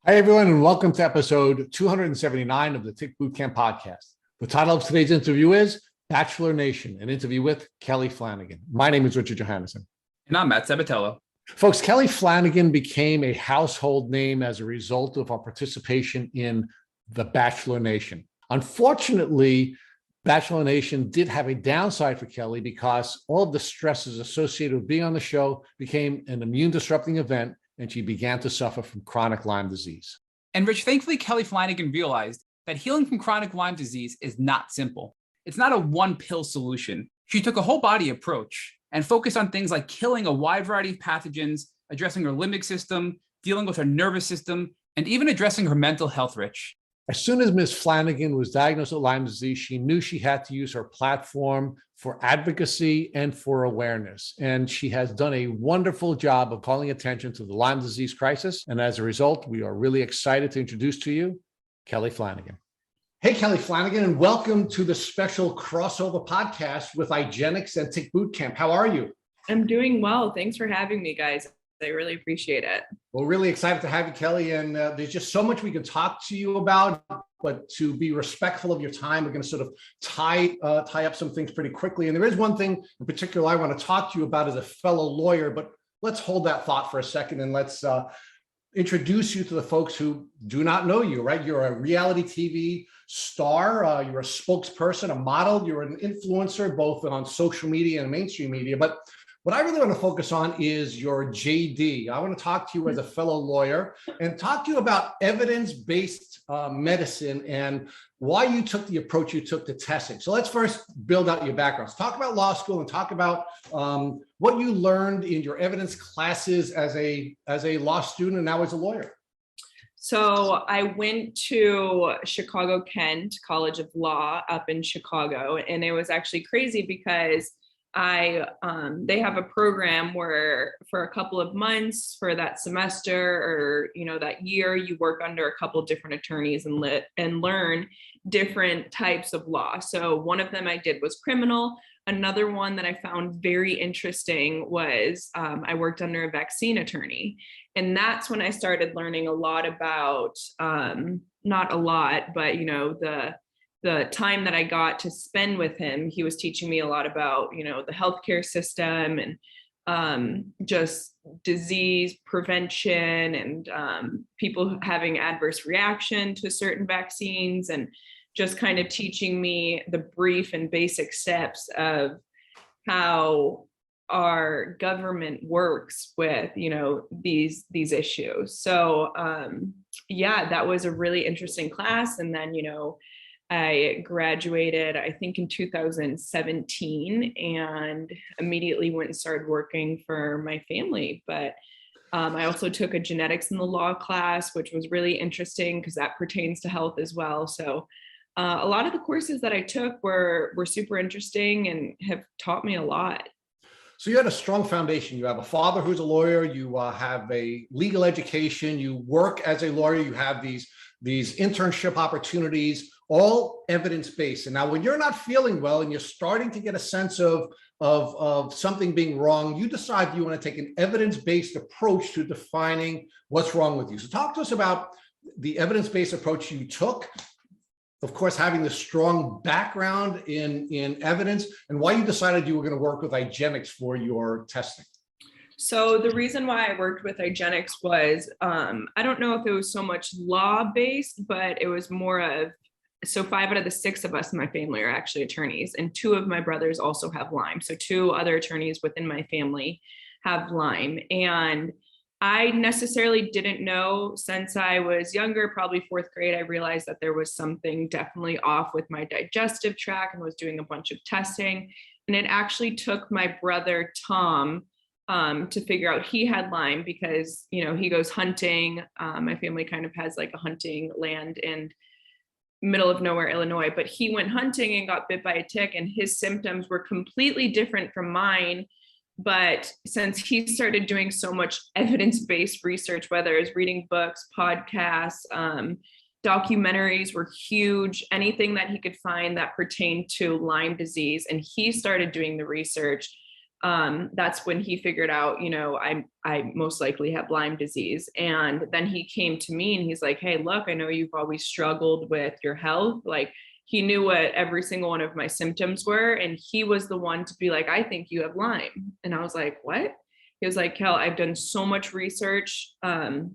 Hi, everyone, and welcome to episode 279 of the Tick Bootcamp podcast. The title of today's interview is Bachelor Nation, an interview with Kelley Flanagan. My name is Richard Johannesson. And I'm Matt Sabatello. Folks, Kelley Flanagan became a household name as a result of our participation in the Bachelor Nation. Unfortunately, Bachelor Nation did have a downside for Kelley because all of the stresses associated with being on the show became an immune disrupting event, and she began to suffer from chronic Lyme disease. And Rich, thankfully, Kelley Flanagan realized that healing from chronic Lyme disease is not simple. It's not a one-pill solution. She took a whole body approach and focused on things like killing a wide variety of pathogens, addressing her limbic system, dealing with her nervous system, and even addressing her mental health, Rich. As soon as Ms. Flannagan was diagnosed with Lyme disease, she knew she had to use her platform for advocacy and for awareness. And she has done a wonderful job of calling attention to the Lyme disease crisis. And as a result, we are really excited to introduce to you Kelley Flanagan. Hey, Kelley Flanagan, and welcome to the special crossover podcast with IGeneX and Tick Bootcamp. How are you? I'm doing well. Thanks for having me, guys. I really appreciate it. Well, really excited to have you, Kelley. And there's just so much we can talk to you about, but to be respectful of your time, we're going to sort of tie up some things pretty quickly. And there is one thing in particular I want to talk to you about as a fellow lawyer, but let's hold that thought for a second and let's introduce you to the folks who do not know you, right? You're a reality TV star. You're a spokesperson, a model. You're an influencer, both on social media and mainstream media. But what I really want to focus on is your JD. I want to talk to you as a fellow lawyer and talk to you about evidence-based medicine and why you took the approach you took to testing. So let's first build out your backgrounds. Talk about law school and talk about what you learned in your evidence classes as a law student and now as a lawyer. So I went to Chicago Kent College of Law up in Chicago, and it was actually crazy because they have a program where for a couple of months for that semester or that year you work under a couple of different attorneys and learn different types of law. So one of them I did was criminal. Another one that I found very interesting was I worked under a vaccine attorney, and that's when I started learning a lot about not a lot, but the time that I got to spend with him. He was teaching me a lot about, the healthcare system and just disease prevention and people having adverse reaction to certain vaccines, and just kind of teaching me the brief and basic steps of how our government works with, these issues. So yeah, that was a really interesting class. And then, I graduated, I think in 2017, and immediately went and started working for my family. But I also took a genetics in the law class, which was really interesting because that pertains to health as well. So a lot of the courses that I took were super interesting and have taught me a lot. So you had a strong foundation. You have a father who's a lawyer. You have a legal education. You work as a lawyer. You have these internship opportunities, all evidence-based. And now when you're not feeling well and you're starting to get a sense of something being wrong, you decide you want to take an evidence-based approach to defining what's wrong with you. So talk to us about the evidence-based approach you took, of course, having the strong background in evidence, and why you decided you were going to work with IGeneX for your testing. So the reason why I worked with IGeneX was, I don't know if it was so much law-based, but it was more of, so 5 out of the 6 of us in my family are actually attorneys, and 2 of my brothers also have Lyme. So 2 other attorneys within my family have Lyme. And I necessarily didn't know since I was younger, probably 4th grade, I realized that there was something definitely off with my digestive tract and was doing a bunch of testing. And it actually took my brother, Tom, to figure out he had Lyme because, he goes hunting. My family kind of has like a hunting land in middle of nowhere, Illinois, but he went hunting and got bit by a tick, and his symptoms were completely different from mine. But since he started doing so much evidence-based research, whether it's reading books, podcasts, documentaries were huge, anything that he could find that pertained to Lyme disease, and he started doing the research, that's when he figured out, I most likely have Lyme disease. And then he came to me and he's like, hey, look, I know you've always struggled with your health. Like, he knew what every single one of my symptoms were. And he was the one to be like, I think you have Lyme. And I was like, what? He was like, Kel, I've done so much research. And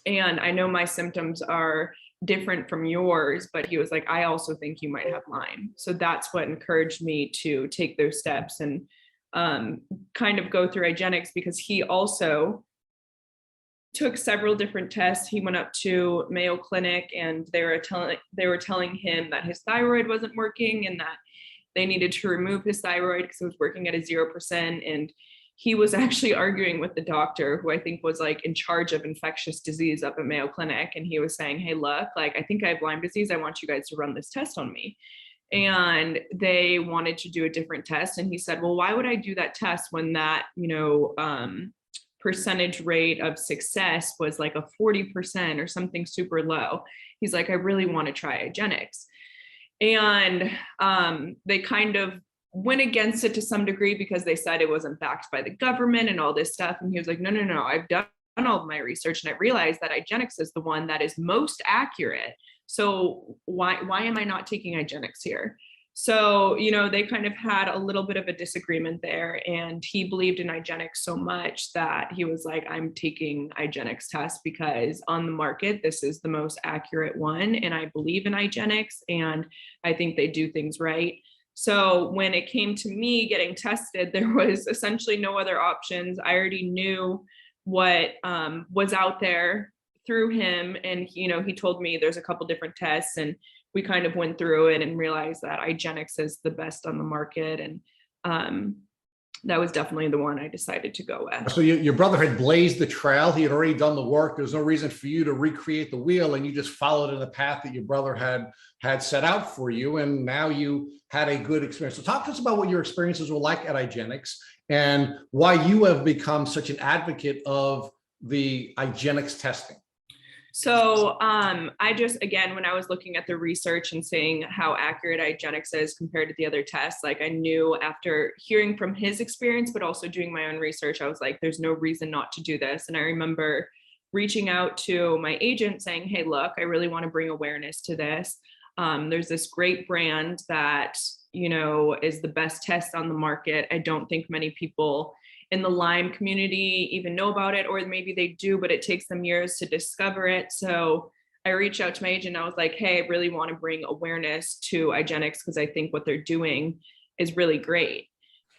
I know my symptoms are different from yours, but he was like, I also think you might have Lyme. So that's what encouraged me to take those steps and kind of go through IGeneX, because he also took several different tests. He went up to Mayo Clinic and they were telling him that his thyroid wasn't working and that they needed to remove his thyroid because it was working at a 0%. And he was actually arguing with the doctor, who I think was like in charge of infectious disease up at Mayo Clinic. And he was saying, hey, look, like, I think I have Lyme disease. I want you guys to run this test on me. And they wanted to do a different test. And he said, well, why would I do that test when that, percentage rate of success was like a 40% or something super low? He's like, I really want to try IGeneX. And they kind of went against it to some degree because they said it wasn't backed by the government and all this stuff. And he was like, no, I've done all of my research and I realized that IGeneX is the one that is most accurate. So why am I not taking IGeneX here? So, they kind of had a little bit of a disagreement there, and he believed in IGeneX so much that he was like, I'm taking IGeneX test because on the market, this is the most accurate one. And I believe in IGeneX and I think they do things right. So when it came to me getting tested, there was essentially no other options. I already knew what was out there through him. And, he told me there's a couple different tests, and we kind of went through it and realized that IGeneX is the best on the market. And that was definitely the one I decided to go with. So your brother had blazed the trail. He had already done the work. There's no reason for you to recreate the wheel, and you just followed in the path that your brother had set out for you. And now you had a good experience. So talk to us about what your experiences were like at IGeneX and why you have become such an advocate of the IGeneX testing. So I just, again, when I was looking at the research and seeing how accurate IGeneX is compared to the other tests, like, I knew after hearing from his experience, but also doing my own research, I was like, there's no reason not to do this. And I remember reaching out to my agent saying, hey, look, I really want to bring awareness to this. There's this great brand that, is the best test on the market. I don't think many people in the Lyme community even know about it, or maybe they do, but it takes them years to discover it. So I reached out to my agent. I was like, hey, I really want to bring awareness to IGeneX because I think what they're doing is really great.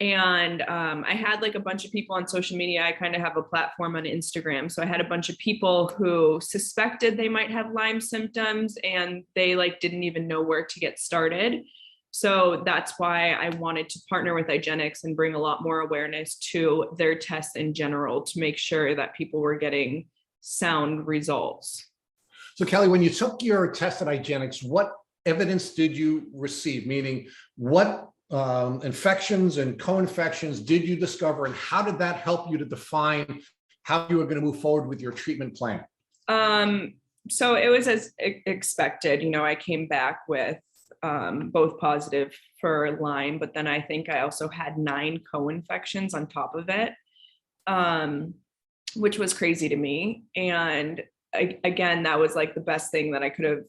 And I had like a bunch of people on social media. I kind of have a platform on Instagram. So I had a bunch of people who suspected they might have Lyme symptoms and they didn't even know where to get started. So that's why I wanted to partner with IGeneX and bring a lot more awareness to their tests in general to make sure that people were getting sound results. So Kelley, when you took your test at IGeneX, what evidence did you receive? Meaning, what infections and co-infections did you discover, and how did that help you to define how you were going to move forward with your treatment plan? So it was as expected. I came back with both positive for Lyme, but then I think I also had 9 co-infections on top of it, which was crazy to me. And again, that was like the best thing that I could have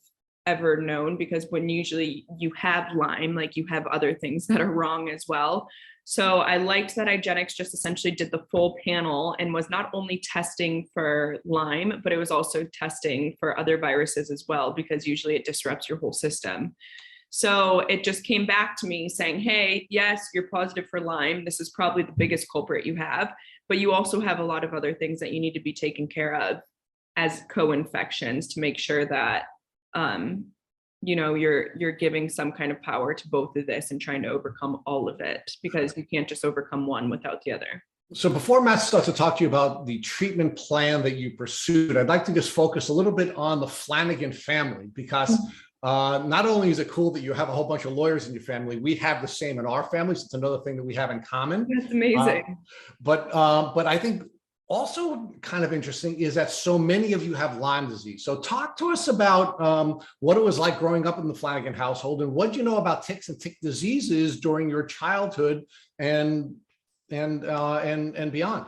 ever known, because when usually you have Lyme, you have other things that are wrong as well. So I liked that IGeneX just essentially did the full panel and was not only testing for Lyme, but it was also testing for other viruses as well, because usually it disrupts your whole system. So it just came back to me saying, hey, yes, you're positive for Lyme. This is probably the biggest culprit you have, but you also have a lot of other things that you need to be taken care of as co-infections to make sure that, you're giving some kind of power to both of this and trying to overcome all of it, because you can't just overcome one without the other. So before Matt starts to talk to you about the treatment plan that you pursued, I'd like to just focus a little bit on the Flannagan family, because not only is it cool that you have a whole bunch of lawyers in your family, we have the same in our families. It's another thing that we have in common. That's amazing. But I think also kind of interesting is that so many of you have Lyme disease. So talk to us about what it was like growing up in the Flannagan household, and what you know about ticks and tick diseases during your childhood, and and beyond?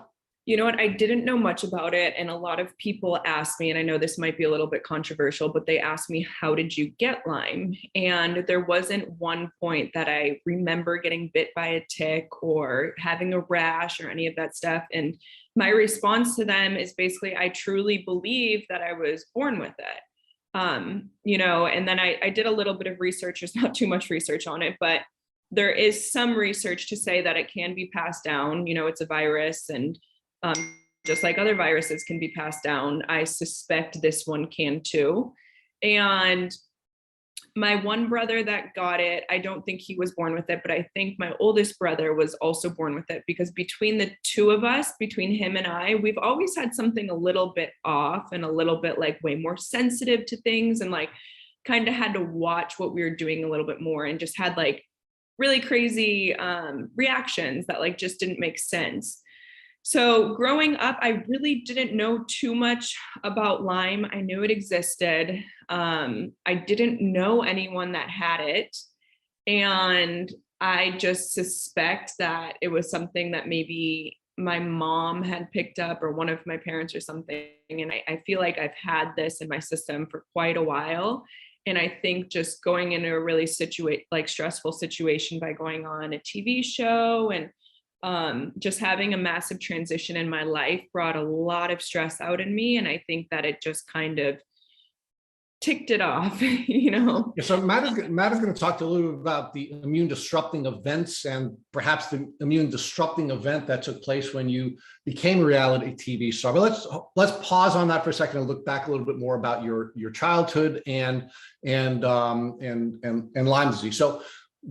You know what? I didn't know much about it. And a lot of people ask me, and I know this might be a little bit controversial, but they asked me, how did you get Lyme? And there wasn't one point that I remember getting bit by a tick or having a rash or any of that stuff. And my response to them is basically, I truly believe that I was born with it. You know, and then I did a little bit of research. There's not too much research on it, but there is some research to say that it can be passed down. You know, it's a virus, and just like other viruses can be passed down, I suspect this one can too. And my one brother that got it, I don't think he was born with it, but I think my oldest brother was also born with it, because between the two of us, between him and I, we've always had something a little bit off and a little bit like way more sensitive to things, and like kind of had to watch what we were doing a little bit more, and just had like really crazy reactions that like just didn't make sense. So growing up, I really didn't know too much about Lyme. I knew it existed. I didn't know anyone that had it. And I just suspect that it was something that maybe my mom had picked up, or one of my parents or something. And I feel like I've had this in my system for quite a while. And I think just going into a really stressful situation by going on a TV show and just having a massive transition in my life brought a lot of stress out in me. And I think that it just kind of ticked it off, you know? Yeah, so Matt is going to talk to a little bit about the immune disrupting events, and perhaps the immune disrupting event that took place when you became a reality TV star. But let's pause on that for a second and look back a little bit more about your childhood and Lyme disease. So,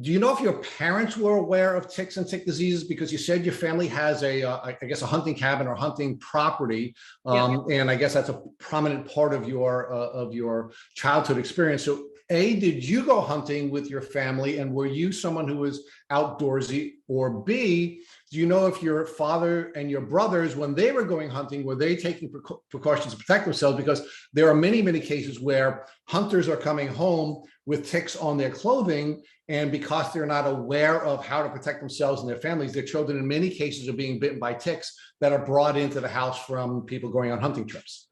do you know if your parents were aware of ticks and tick diseases? Because you said your family has I guess a hunting cabin or hunting property, and I guess that's a prominent part of your childhood experience. So, A, did you go hunting with your family, and were you someone who was outdoorsy? Or B, do you know if your father and your brothers, when they were going hunting, were they taking precautions to protect themselves? Because there are many, many cases where hunters are coming home with ticks on their clothing, and because they're not aware of how to protect themselves and their families, their children in many cases are being bitten by ticks that are brought into the house from people going on hunting trips.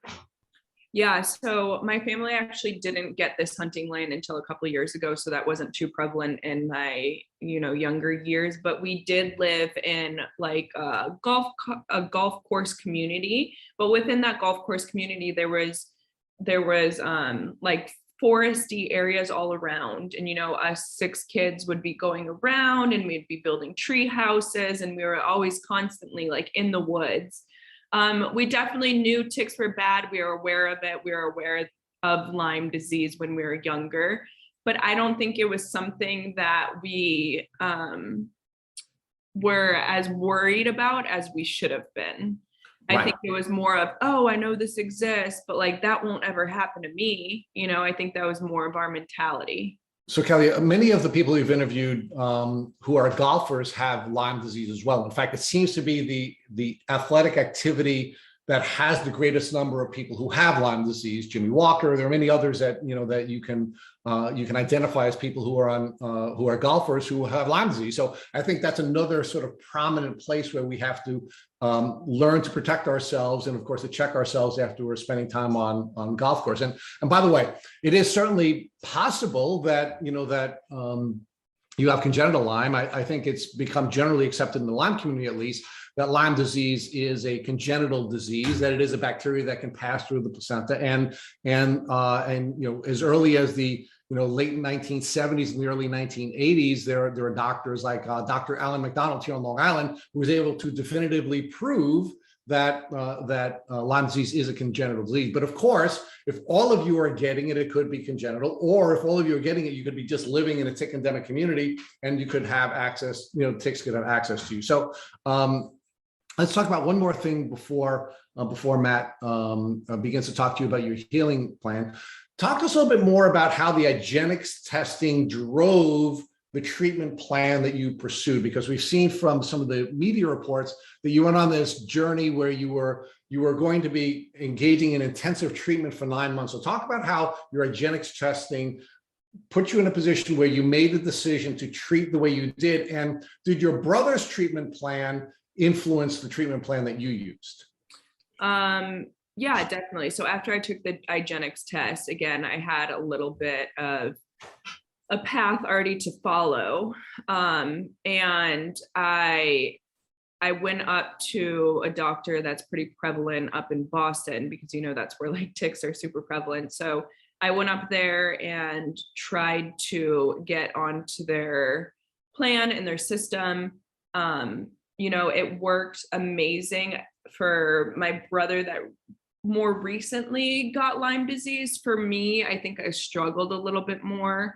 Yeah, so my family actually didn't get this hunting land until a couple of years ago, so that wasn't too prevalent in my, younger years. But we did live in like a golf course community. But within that golf course community, there was like foresty areas all around, and us 6 kids would be going around, and we'd be building tree houses, and we were always constantly like in the woods. We definitely knew ticks were bad. We were aware of it. We were aware of Lyme disease when we were younger, but I don't think it was something that we were as worried about as we should have been. Right. I think it was more of, oh, I know this exists, but like that won't ever happen to me. I think that was more of our mentality. So Kelley, many of the people you've interviewed who are golfers have Lyme disease as well. In fact, it seems to be the athletic activity that has the greatest number of people who have Lyme disease. Jimmy Walker, there are many others that that you can identify as people who are golfers who have Lyme disease. So I think that's another sort of prominent place where we have to learn to protect ourselves, and of course to check ourselves after we're spending time on golf course. And by the way, it is certainly possible that you have congenital Lyme. I think it's become generally accepted in the Lyme community, at least, that Lyme disease is a congenital disease, that it is a bacteria that can pass through the placenta, and as early as the late 1970s and the early 1980s, there are doctors like Dr. Alan McDonald here on Long Island who was able to definitively prove that Lyme disease is a congenital disease. But of course, if all of you are getting it, it could be congenital, or if all of you are getting it, you could be just living in a tick endemic community and you could have access, ticks could have access to you. So let's talk about one more thing before Matt begins to talk to you about your healing plan. Talk to us a little bit more about how the IGeneX testing drove the treatment plan that you pursued, because we've seen from some of the media reports that you went on this journey where you were going to be engaging in intensive treatment for 9 months. So talk about how your IGeneX testing put you in a position where you made the decision to treat the way you did. And did your brother's treatment plan influence the treatment plan that you used? Yeah, definitely. So after I took the IGeneX test, again, I had a little bit of a path already to follow. And I went up to a doctor that's pretty prevalent up in Boston, because that's where like ticks are super prevalent. So I went up there and tried to get onto their plan and their system. It worked amazing for my brother that more recently got Lyme disease. For me, I think I struggled a little bit more.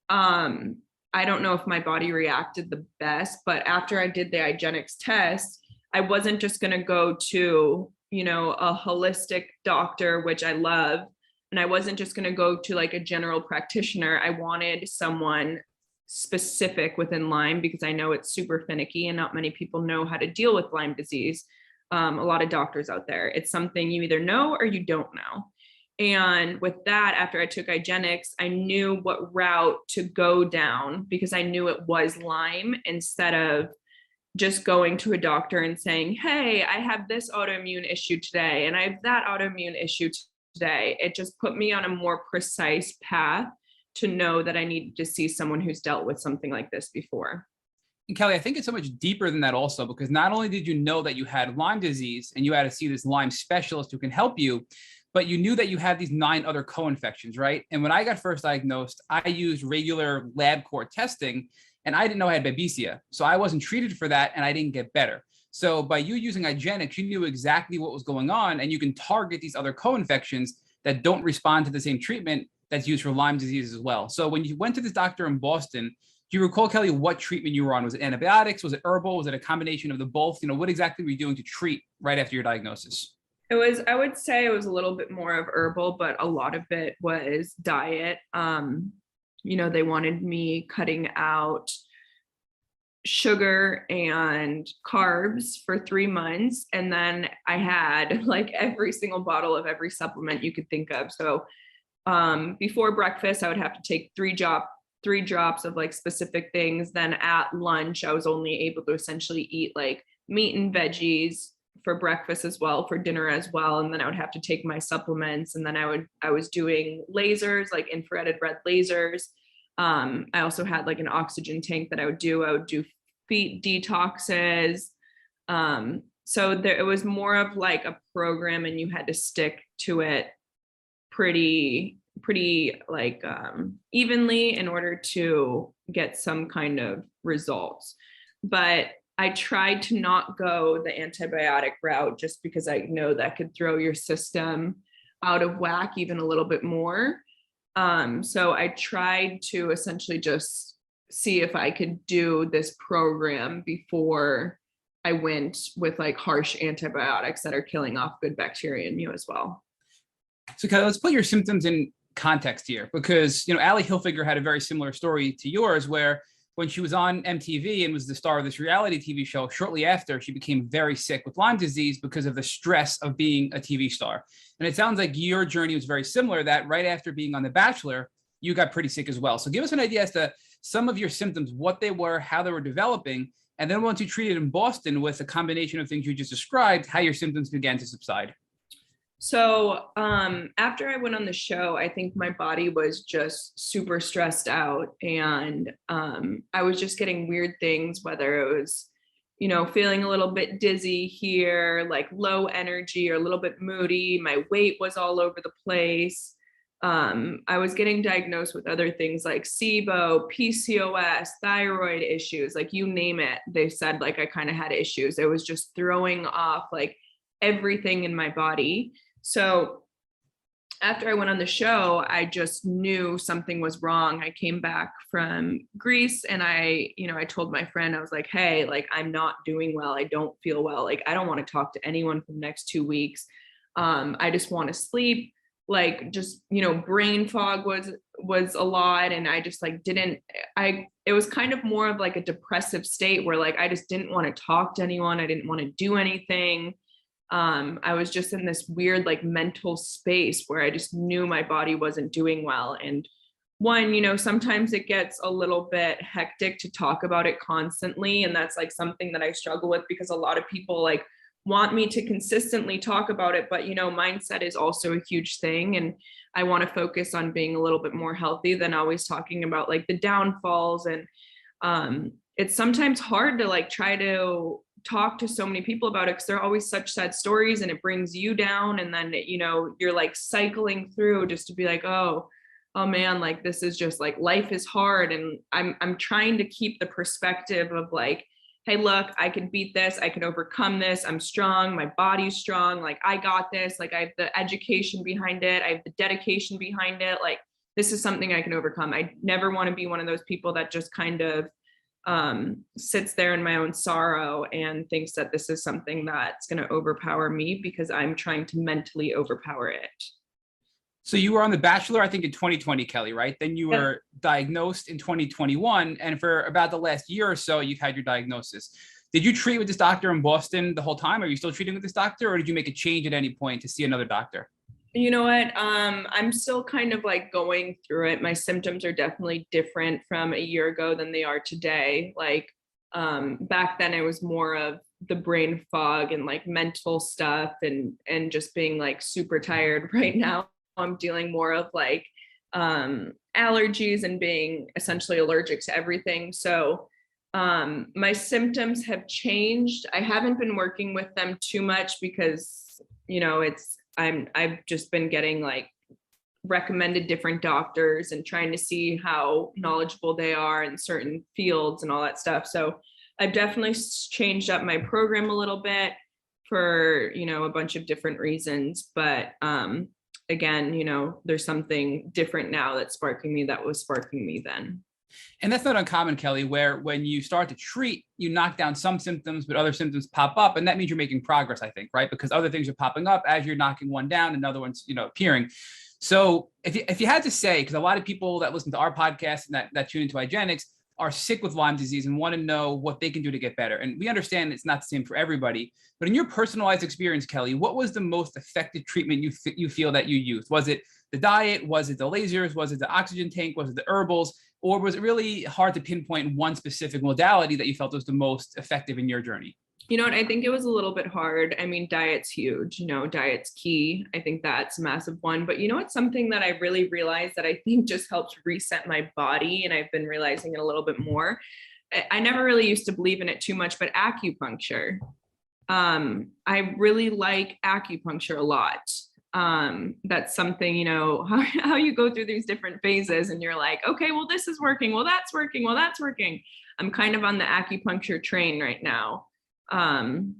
I don't know if my body reacted the best, but after I did the IGeneX test, I wasn't just going to go to, a holistic doctor, which I love. And I wasn't just going to go to like a general practitioner. I wanted someone specific within Lyme, because I know it's super finicky and not many people know how to deal with Lyme disease. A lot of doctors out there, it's something you either know or you don't know. And with that, after I took IGeneX, I knew what route to go down, because I knew it was Lyme, instead of just going to a doctor and saying, hey, I have this autoimmune issue today, and I have that autoimmune issue today. It just put me on a more precise path to know that I needed to see someone who's dealt with something like this before. And Kelley, I think it's so much deeper than that also, because not only did you know that you had Lyme disease and you had to see this Lyme specialist who can help you, but you knew that you had these 9 other co-infections, right? And when I got first diagnosed, I used regular LabCorp testing, and I didn't know I had Babesia. So I wasn't treated for that, and I didn't get better. So by you using IGeneX, you knew exactly what was going on, and you can target these other co-infections that don't respond to the same treatment that's used for Lyme disease as well. So when you went to this doctor in Boston, do you recall, Kelley, what treatment you were on? Was it antibiotics? Was it herbal? Was it a combination of the both? What exactly were you doing to treat right after your diagnosis? I would say it was a little bit more of herbal, but a lot of it was diet. They wanted me cutting out sugar and carbs for 3 months. And then I had like every single bottle of every supplement you could think of. So before breakfast, I would have to take 3 drops of like specific things. Then at lunch, I was only able to essentially eat like meat and veggies for breakfast as well, for dinner as well. And then I would have to take my supplements. And then I was doing lasers, like infrared red lasers. I also had like an oxygen tank that I would do feet detoxes. So it was more of like a program, and you had to stick to it pretty like evenly in order to get some kind of results. But I tried to not go the antibiotic route, just because I know that could throw your system out of whack even a little bit more. So I tried to essentially just see if I could do this program before I went with like harsh antibiotics that are killing off good bacteria in you as well. So Kelley, let's put your symptoms in context here, because Ali Hilfiger had a very similar story to yours, where when she was on MTV and was the star of this reality TV show, shortly after, she became very sick with Lyme disease because of the stress of being a TV star. And it sounds like your journey was very similar, that right after being on The Bachelor, you got pretty sick as well. So give us an idea as to some of your symptoms, what they were, how they were developing, and then once you treated in Boston with a combination of things you just described, how your symptoms began to subside. So after I went on the show, I think my body was just super stressed out, and I was just getting weird things, whether it was, feeling a little bit dizzy here, like low energy or a little bit moody. My weight was all over the place. I was getting diagnosed with other things like SIBO, PCOS, thyroid issues, like you name it. They said like I kind of had issues. It was just throwing off like everything in my body. So after I went on the show, I just knew something was wrong. I came back from Greece, and I told my friend, I was like, hey, like, I'm not doing well. I don't feel well. Like, I don't want to talk to anyone for the next 2 weeks. I just want to sleep. Like, just, brain fog was a lot. And I just like, it was kind of more of like a depressive state where like, I just didn't want to talk to anyone. I didn't want to do anything. I was just in this weird like mental space where I just knew my body wasn't doing well. And one, sometimes it gets a little bit hectic to talk about it constantly. And that's like something that I struggle with, because a lot of people like want me to consistently talk about it. But, mindset is also a huge thing. And I want to focus on being a little bit more healthy than always talking about like the downfalls. And it's sometimes hard to like try to talk to so many people about it, because they're always such sad stories, and it brings you down. And then, you're like cycling through just to be like, oh man, like this is just like, life is hard. And I'm trying to keep the perspective of like, hey, look, I can beat this. I can overcome this. I'm strong. My body's strong. Like I got this. Like I have the education behind it. I have the dedication behind it. Like this is something I can overcome. I never want to be one of those people that just kind of sits there in my own sorrow and thinks that this is something that's going to overpower me, because I'm trying to mentally overpower it. So you were on The Bachelor, I think in 2020, Kelley, right? Then you were diagnosed in 2021. And for about the last year or so, you've had your diagnosis. Did you treat with this doctor in Boston the whole time? Are you still treating with this doctor, or did you make a change at any point to see another doctor? You know what? I'm still kind of like going through it. My symptoms are definitely different from a year ago than they are today. Like back then it was more of the brain fog and like mental stuff and just being like super tired. Right now I'm dealing more of like allergies and being essentially allergic to everything. So my symptoms have changed. I haven't been working with them too much because, I've just been getting like recommended different doctors and trying to see how knowledgeable they are in certain fields and all that stuff. So I've definitely changed up my program a little bit for, a bunch of different reasons. But again, there's something different now that's sparking me that was sparking me then. And that's not uncommon, Kelley, where when you start to treat, you knock down some symptoms, but other symptoms pop up. And that means you're making progress, I think, right? Because other things are popping up as you're knocking one down, another one's, appearing. So if you had to say, because a lot of people that listen to our podcast and that tune into IGenics are sick with Lyme disease and want to know what they can do to get better. And we understand it's not the same for everybody, but in your personalized experience, Kelley, what was the most effective treatment you feel that you used? Was it the diet? Was it the lasers? Was it the oxygen tank? Was it the herbals? Or was it really hard to pinpoint one specific modality that you felt was the most effective in your journey? You know what? I think it was a little bit hard. I mean, diet's huge, diet's key. I think that's a massive one. But it's something that I really realized that I think just helps reset my body. And I've been realizing it a little bit more. I never really used to believe in it too much, but acupuncture. I really like acupuncture a lot. That's something, how you go through these different phases and you're like, okay, well, this is working. Well, that's working. Well, that's working. I'm kind of on the acupuncture train right now. And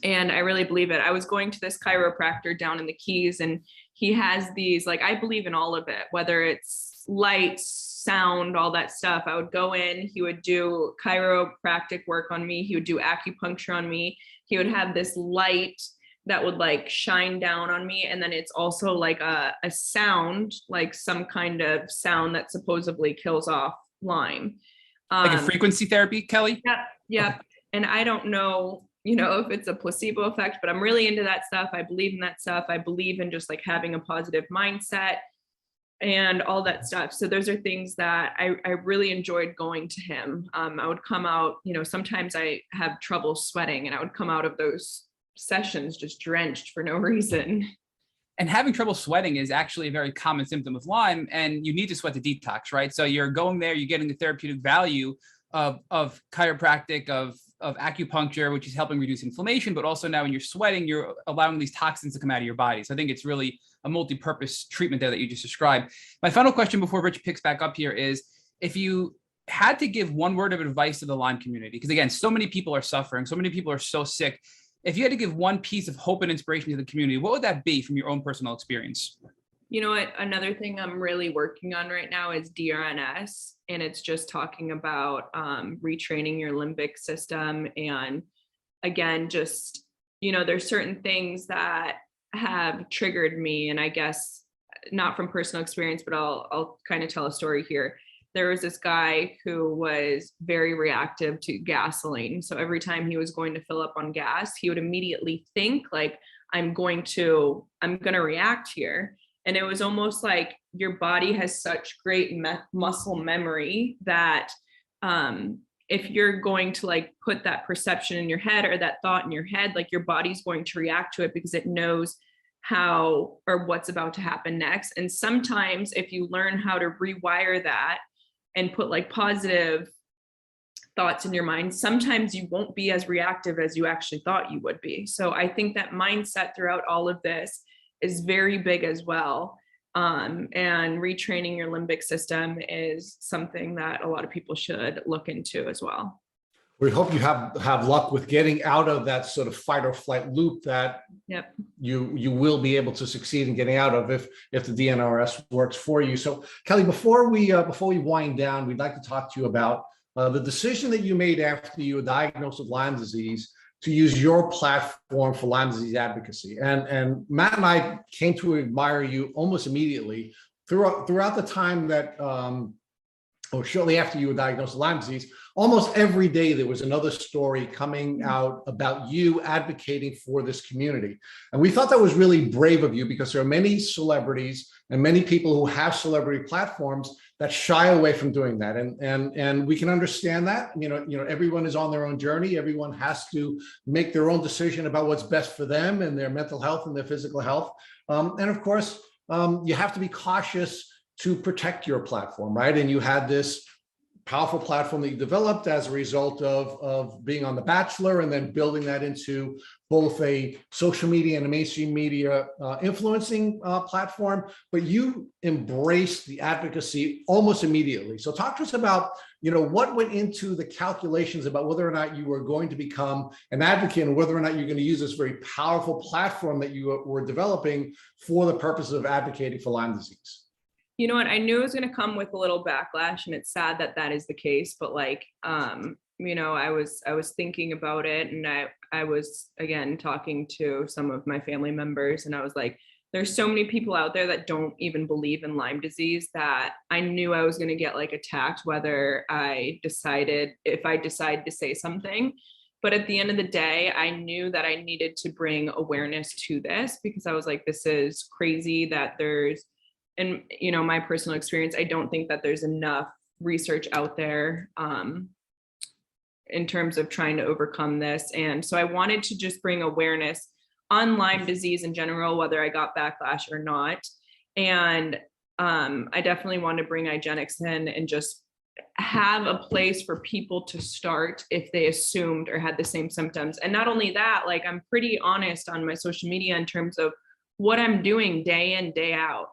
I really believe it. I was going to this chiropractor down in the Keys, and he has these, like, I believe in all of it, whether it's light, sound, all that stuff. I would go in, he would do chiropractic work on me. He would do acupuncture on me. He would have this light that would like shine down on me. And then it's also like a sound, like some kind of sound that supposedly kills off Lyme. Like a frequency therapy, Kelley? Yep. Okay. And I don't know, if it's a placebo effect, but I'm really into that stuff. I believe in that stuff. I believe in just like having a positive mindset and all that stuff. So those are things that I really enjoyed going to him. I would come out, sometimes I have trouble sweating, and I would come out of those sessions just drenched for no reason. And having trouble sweating is actually a very common symptom of Lyme, and you need to sweat to detox, right? So you're going there, you're getting the therapeutic value of chiropractic, of acupuncture, which is helping reduce inflammation, but also now when you're sweating, you're allowing these toxins to come out of your body. So I think it's really a multi-purpose treatment there that you just described. My final question before Rich picks back up here is, if you had to give one word of advice to the Lyme community, because again, so many people are suffering, so many people are so sick. If you had to give one piece of hope and inspiration to the community, what would that be from your own personal experience? You know what? Another thing I'm really working on right now is DRNS. And it's just talking about retraining your limbic system. And again, just, there's certain things that have triggered me. And I guess not from personal experience, but I'll kind of tell a story here. There was this guy who was very reactive to gasoline. So every time he was going to fill up on gas, he would immediately think like, I'm going to react here. And it was almost like your body has such great muscle memory that if you're going to like put that perception in your head or that thought in your head, like your body's going to react to it because it knows how or what's about to happen next. And sometimes if you learn how to rewire that and put like positive thoughts in your mind, sometimes you won't be as reactive as you actually thought you would be. So I think that mindset throughout all of this is very big as well. And retraining your limbic system is something that a lot of people should look into as well. We hope you have luck with getting out of that sort of fight or flight loop that Yep. you will be able to succeed in getting out of if the DNRS works for you. So Kelley, before we wind down, we'd like to talk to you about the decision that you made after you were diagnosed with Lyme disease to use your platform for Lyme disease advocacy. And Matt and I came to admire you almost immediately throughout the time that, or shortly after you were diagnosed with Lyme disease. Almost every day there was another story coming out about you advocating for this community. And we thought that was really brave of you, because there are many celebrities and many people who have celebrity platforms that shy away from doing that. And we can understand that. You know, everyone is on their own journey. Everyone has to make their own decision about what's best for them and their mental health and their physical health. And of course, you have to be cautious to protect your platform, right? And you had this powerful platform that you developed as a result of being on The Bachelor and then building that into both a social media and a mainstream media influencing platform, but you embraced the advocacy almost immediately. So talk to us about, what went into the calculations about whether or not you were going to become an advocate and whether or not you're going to use this very powerful platform that you were developing for the purpose of advocating for Lyme disease. You know what? I knew it was going to come with a little backlash, and it's sad that that is the case. But like, I was thinking about it, and I was again talking to some of my family members, and I was like, there's so many people out there that don't even believe in Lyme disease that I knew I was going to get like attacked whether if I decide to say something. But at the end of the day, I knew that I needed to bring awareness to this, because I was like, this is crazy that there's. And, my personal experience, I don't think that there's enough research out there in terms of trying to overcome this. And so I wanted to just bring awareness on Lyme disease in general, whether I got backlash or not. And I definitely want to bring IGeneX in and just have a place for people to start if they assumed or had the same symptoms. And not only that, like, I'm pretty honest on my social media in terms of what I'm doing day in, day out.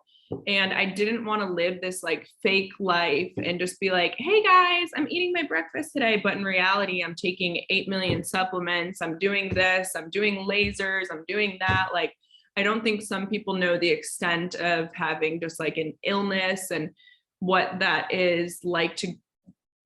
And I didn't want to live this like fake life and just be like, hey guys, I'm eating my breakfast today. But in reality, I'm taking 8 million supplements. I'm doing this, I'm doing lasers, I'm doing that. Like, I don't think some people know the extent of having just like an illness and what that is like to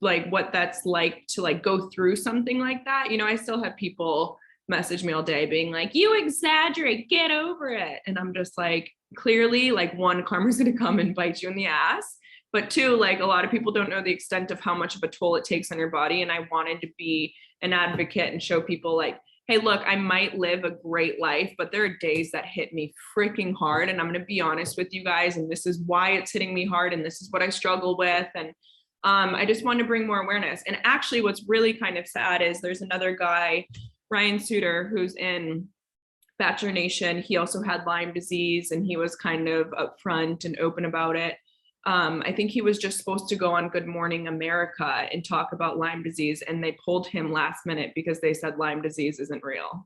go through something like that. I still have people message me all day being like, you exaggerate, get over it. And I'm just like, clearly, like, one, karma's going to come and bite you in the ass, but two, like, a lot of people don't know the extent of how much of a toll it takes on your body. And I wanted to be an advocate and show people like, hey, look, I might live a great life, but there are days that hit me freaking hard. And I'm going to be honest with you guys. And this is why it's hitting me hard. And this is what I struggle with. And I just wanted to bring more awareness. And actually, what's really kind of sad is there's another guy, Ryan Suter, who's in Bachelor Nation. He also had Lyme disease, and he was kind of upfront and open about it. I think he was just supposed to go on Good Morning America and talk about Lyme disease, and they pulled him last minute because they said Lyme disease isn't real.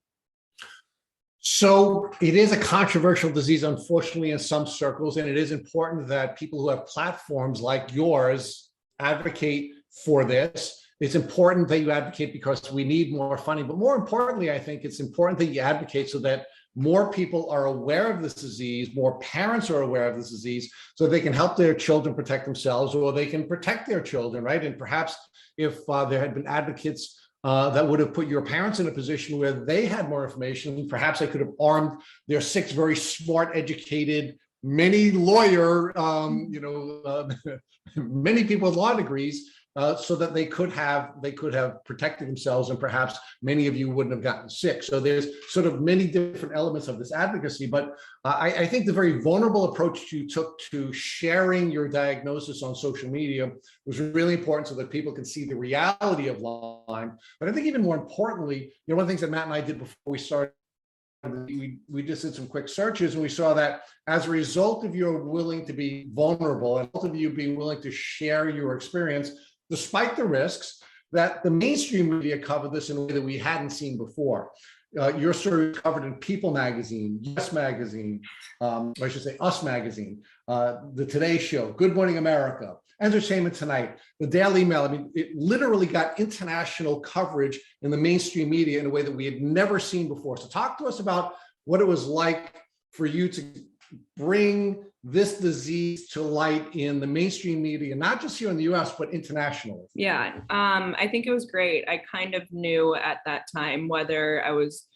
So it is a controversial disease, unfortunately, in some circles, and it is important that people who have platforms like yours advocate for this. It's important that you advocate because we need more funding, but more importantly, I think it's important that you advocate so that more people are aware of this disease, more parents are aware of this disease, so they can help their children protect themselves, or they can protect their children, right? And perhaps if there had been advocates that would have put your parents in a position where they had more information, perhaps they could have armed their 6 very smart, educated many lawyer, many people with law degrees, so that they could have protected themselves, and perhaps many of you wouldn't have gotten sick. So there's sort of many different elements of this advocacy, but I think the very vulnerable approach you took to sharing your diagnosis on social media was really important, so that people can see the reality of Lyme. But I think even more importantly, one of the things that Matt and I did before we started, we just did some quick searches, and we saw that as a result of your willing to be vulnerable and of you being willing to share your experience, despite the risks, that the mainstream media covered this in a way that we hadn't seen before. Your story was covered in People magazine, Yes magazine, or I should say Us magazine, the Today Show, Good Morning America, Entertainment Tonight, the Daily Mail. I mean, it literally got international coverage in the mainstream media in a way that we had never seen before. So talk to us about what it was like for you to bring this disease to light in the mainstream media, not just here in the US, but internationally. Yeah, I think it was great. I kind of knew at that time whether I was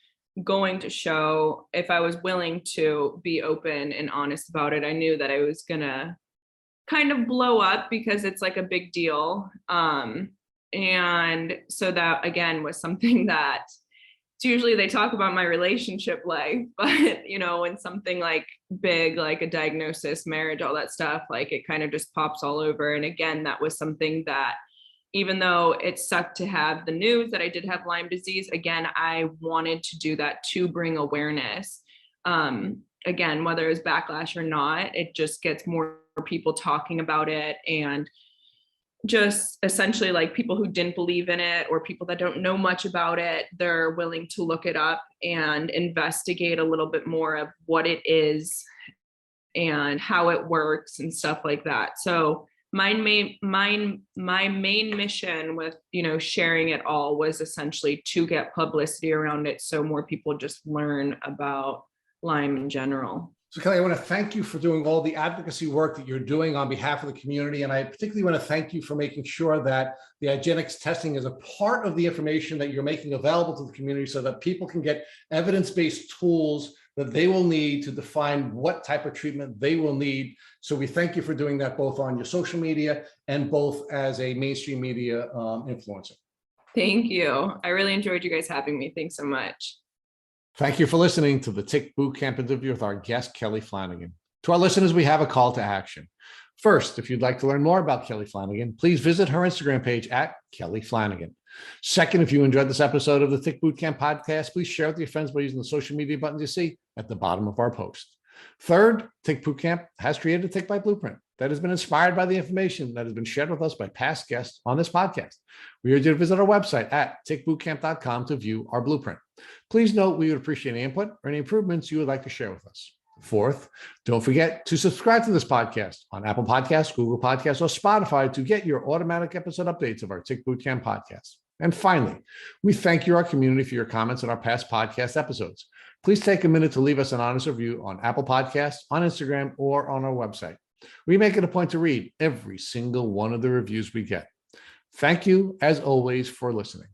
going to show, if I was willing to be open and honest about it. I knew that I was gonna kind of blow up because it's like a big deal. And so that again was something that it's usually they talk about my relationship life, but when something like big, like a diagnosis, marriage, all that stuff, like it kind of just pops all over. And again, that was something that, even though it sucked to have the news that I did have Lyme disease, again, I wanted to do that to bring awareness. Again, whether it's backlash or not, it just gets more people talking about it, and just essentially like people who didn't believe in it or people that don't know much about it, they're willing to look it up and investigate a little bit more of what it is and how it works and stuff like that. So my main mission with sharing it all was essentially to get publicity around it, so more people just learn about Lyme in general. So Kelley, I want to thank you for doing all the advocacy work that you're doing on behalf of the community. And I particularly want to thank you for making sure that the IGeneX testing is a part of the information that you're making available to the community, so that people can get evidence-based tools that they will need to define what type of treatment they will need. So we thank you for doing that, both on your social media and both as a mainstream media influencer. Thank you. I really enjoyed you guys having me. Thanks so much. Thank you for listening to the Tick Bootcamp interview with our guest, Kelley Flanagan. To our listeners, we have a call to action. First, if you'd like to learn more about Kelley Flanagan, please visit her Instagram page at Kelley Flanagan. Second, if you enjoyed this episode of the Tick Bootcamp podcast, please share with your friends by using the social media buttons you see at the bottom of our post. Third, Tick Bootcamp has created a Tick Bite Blueprint that has been inspired by the information that has been shared with us by past guests on this podcast. We urge you to visit our website at tickbootcamp.com to view our blueprint. Please note we would appreciate any input or any improvements you would like to share with us. Fourth, don't forget to subscribe to this podcast on Apple Podcasts, Google Podcasts, or Spotify to get your automatic episode updates of our Tick Bootcamp podcast. And finally, we thank you, our community, for your comments on our past podcast episodes. Please take a minute to leave us an honest review on Apple Podcasts, on Instagram, or on our website. We make it a point to read every single one of the reviews we get. Thank you, as always, for listening.